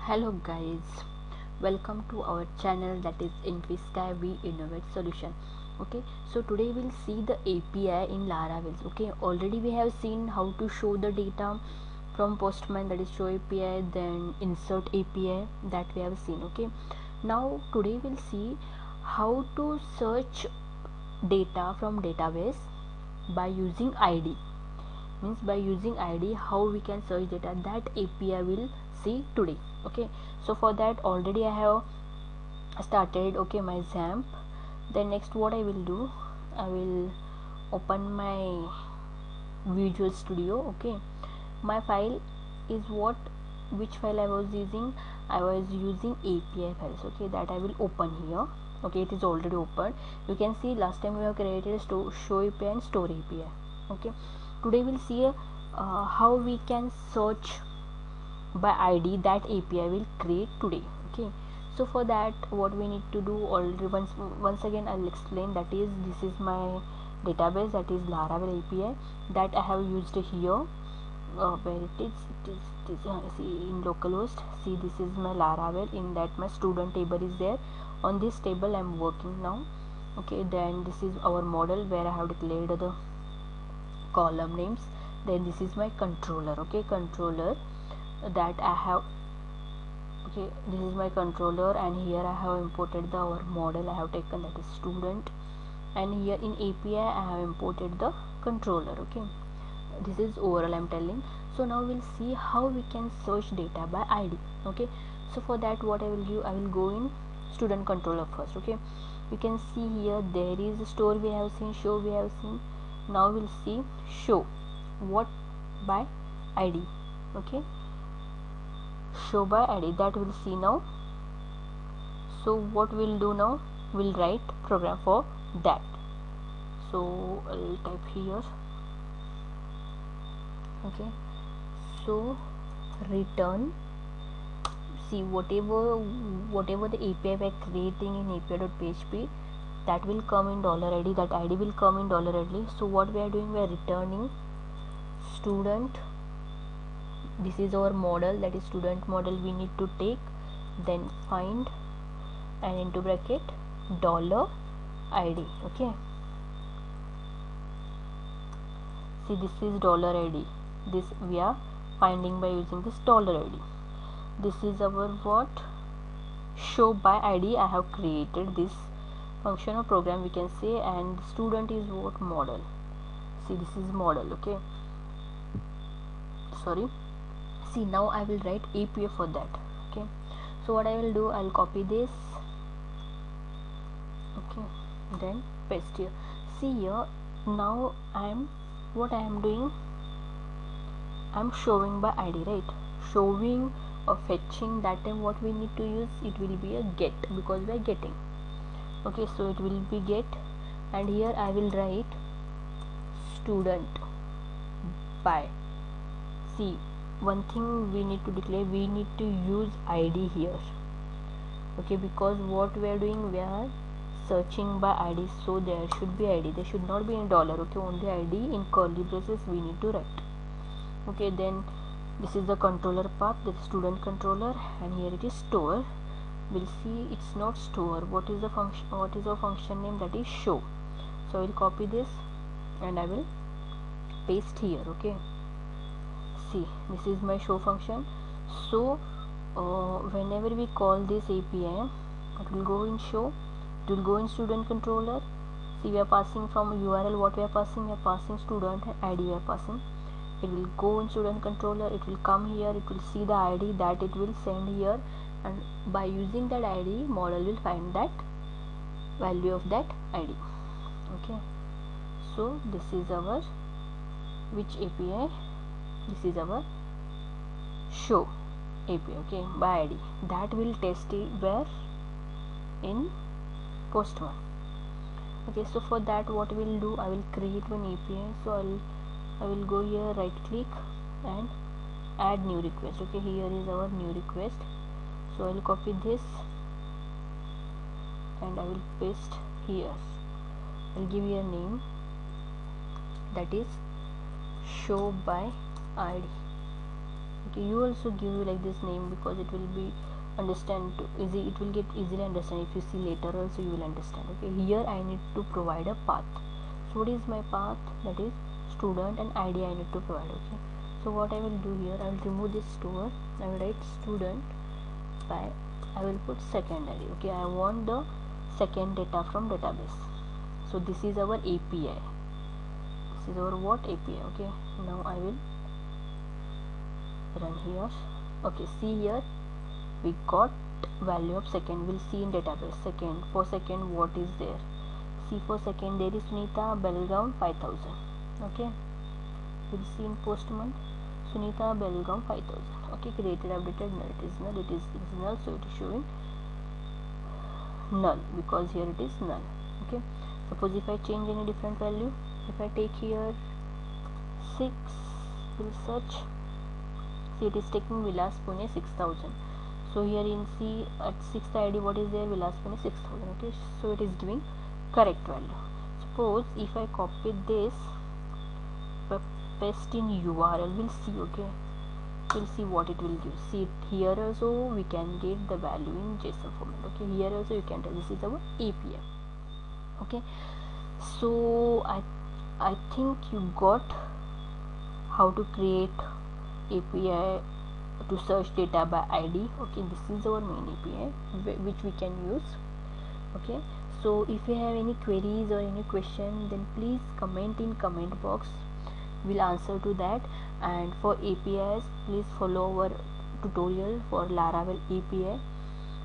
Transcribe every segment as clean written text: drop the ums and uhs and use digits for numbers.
Hello guys, welcome to our channel that is Sky We Innovate Solution. Okay, so today we'll see the API in Laravel. Okay, already we have seen how to show the data from Postman, that is show API, then insert API, that we have seen. Okay, now today we'll see how to search data from database by using ID. Means by using ID how we can search data, that API will see today. Okay, so for that already I have started my XAMPP. Then next what I will do, I will open my Visual Studio. Okay, my file is which file I was using API files. Okay, that I will open here. Okay, it is already open. You can see last time we have created a show API and store API. Okay, today we'll see how we can search by ID that API will create today. Okay, so for that what we need to do, already once again I'll explain. That is, this is my database, that is Laravel API that I have used here. Where it is see in localhost. See, this is my Laravel. In that my student table is there. On this table I'm working now. Okay, then this is our model where I have declared the column names. Then this is my controller. Okay, controller that I have. Okay, this is my controller, and here I have imported our model I have taken, that is student, and here in API I have imported the controller. Okay, this is overall I'm telling. So now we'll see how we can search data by ID. Okay, so for that what I will do, I will go in student controller first. Okay, you can see here there is store we have seen, show we have seen. Now we'll see show what by ID. Okay, show by ID, that we'll see now. So what we'll do now, we'll write program for that. So I'll type here. Okay, so return, see whatever the API we are creating in API.php, that will come in $ID, that ID will come in $ID. So what we are doing, we are returning student. This is our model, that is student model we need to take. Then find and into bracket $ID. Okay, see this is $ID. This we are finding by using this $ID. This is our what, show by ID. I have created this function or program we can say, and student is what, model. See, this is model. Okay, sorry. See, now I will write API for that. Okay, so what I will do, I will copy this. Okay, then paste here. See here, now what I am doing, I'm showing by ID, right? Showing or fetching, that time what we need to use, it will be a get, because we are getting. Okay, so it will be get, and here I will write student by. See, one thing we need to declare, we need to use ID here. Okay, because what we are doing, we are searching by ID, so there should be ID, there should not be in dollar. Okay, only ID in curly braces we need to write. Okay, then this is the controller path, the student controller, and here it is store. We'll see it's not store. What is the function, what is the function name, that is show. So I will copy this and I will paste here. Okay, see, this is my show function. So whenever we call this API, it will go in show, it will go in student controller. See, we are passing from URL, what we are passing student, ID we are passing. It will go in student controller, it will come here, it will see the ID, that it will send here, and by using that ID, model will find that value of that ID. Okay, so this is our which API, this is our show API. Okay, by ID, that will test it where, in Postman. Okay, so for that what we'll do, I will create one API. So I will go here, right click and add new request. Okay, here is our new request. So I will copy this and I will paste here. I will give you a name, that is show by ID. okay. You also give like this name because it will be understand easy, it will get easily understand. If you see later also you will understand, okay. Here I need to provide a path. So what is my path? That is student and id I need to provide, okay. So what I will do here, I will remove this store, I will write student by, I will put second id, okay. I want the second data from database. So this is our API, this is our what API, okay. Now I will run here, okay. See here we got value of second. We'll see in database second. For second what is there, see for second there is Sunita Belgaum 5000, okay. We'll see in Postman Sunita Belgaum 5000, okay. Created, updated, null, it is null, it is null, so it is showing null because here it is null, okay. Suppose if I change any different value, if I take here 6, will search, see it is taking Vilas Pune 6000. So here in see at 6th id what is there, Vilas Pune 6000, okay. So it is giving correct value. Suppose if I copy this, paste in URL, we'll see, okay. We'll see what it will give. See it here also we can get the value in JSON format, okay. Here also you can tell this is our API, okay. So I think you got how to create API to search data by ID, okay. This is our main API which we can use, okay. So if you have any queries or any question, then please comment in comment box, we'll answer to that. And for APIs, please follow our tutorial for Laravel API,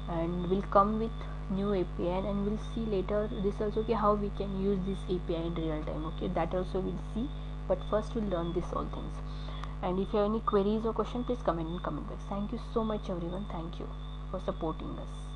and we'll come with new API and we'll see later this also, okay, how we can use this API in real time, okay. That also we'll see, but first we'll learn this all things. And if you have any queries or question, please comment in comment box. Thank you so much everyone, thank you for supporting us.